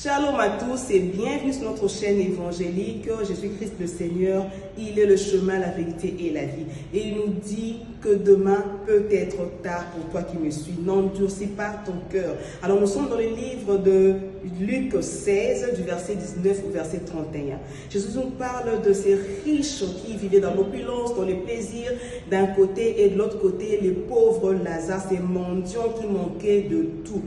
Shalom à tous et bienvenue sur notre chaîne évangélique. Jésus-Christ le Seigneur, il est le chemin, la vérité et la vie. Et il nous dit que demain peut être tard pour toi qui me suis. N'endurcis pas ton cœur. Alors nous sommes dans le livre de Luc 16, du verset 19 au verset 31. Jésus nous parle de ces riches qui vivaient dans l'opulence, dans les plaisirs d'un côté et de l'autre côté, les pauvres Lazare, ces mendiants qui manquaient de tout.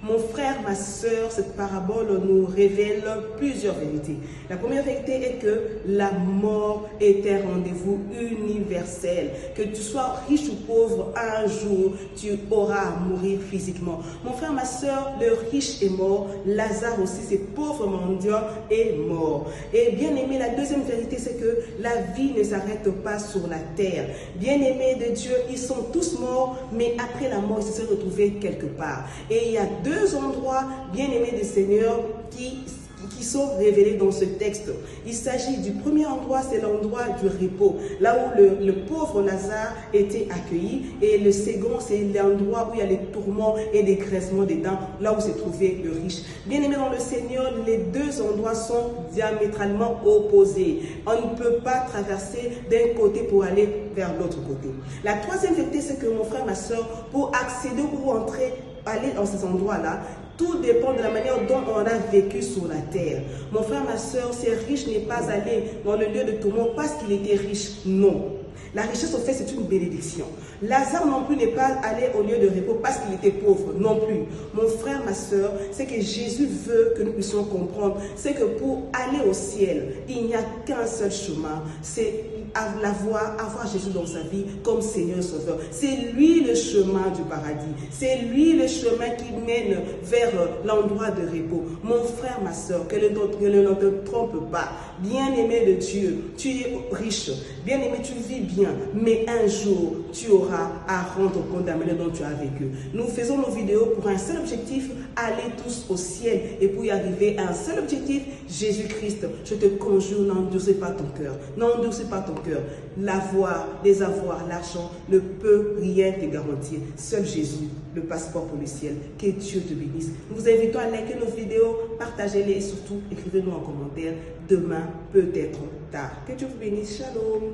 Mon frère, ma soeur, cette parabole nous révèle plusieurs vérités. La première vérité est que la mort est un rendez-vous universel. Que tu sois riche ou pauvre, un jour, tu auras à mourir physiquement. Mon frère, ma soeur, le riche est mort. Lazare aussi, ce pauvre mendiant, est mort. Et bien aimé, la deuxième vérité, c'est que la vie ne s'arrête pas sur la terre. Bien aimé de Dieu, ils sont tous morts, mais après la mort, ils se sont retrouvés quelque part. Et il y a deux endroits bien-aimés du Seigneur qui sont révélés dans ce texte. Il s'agit du premier endroit, c'est l'endroit du repos, là où le pauvre Lazare était accueilli, et le second, c'est l'endroit où il y a les tourments et les graissements des dents, là où s'est trouvé le riche. Bien-aimé dans le Seigneur, les deux endroits sont diamétralement opposés. On ne peut pas traverser d'un côté pour aller vers l'autre côté. La troisième vérité, c'est que mon frère, ma soeur, pour accéder ou entrer, aller dans ces endroits-là, tout dépend de la manière dont on a vécu sur la terre. Mon frère, ma soeur, ces riches n'est pas allé dans le lieu de tourment parce qu'il était riche. Non. La richesse, au fait, c'est une bénédiction. Lazare non plus n'est pas allé au lieu de repos parce qu'il était pauvre. Non plus. Mon frère, ma soeur, c'est que Jésus veut que nous puissions comprendre. C'est que pour aller au ciel, il n'y a qu'un seul chemin. C'est avoir Jésus dans sa vie comme Seigneur et Sauveur. C'est lui le chemin du paradis. C'est lui le chemin qui mène vers l'endroit de repos. Mon frère, ma soeur, que ne te trompe pas. Bien-aimé de Dieu, tu es riche. Bien-aimé, tu vis bien. Mais un jour, tu auras à rendre compte de la manière dont tu as vécu. Nous faisons nos vidéos pour un seul objectif, aller tous au ciel. Et pour y arriver à un seul objectif, Jésus-Christ, je te conjure, n'endurcis pas ton cœur. N'endurcis pas ton cœur. L'avoir, les avoirs, l'argent ne peut rien te garantir. Seul Jésus, le passeport pour le ciel. Que Dieu te bénisse. Nous vous invitons à liker nos vidéos, partagez-les et surtout écrivez-nous en commentaire. Demain peut être tard. Que Dieu vous bénisse. Shalom.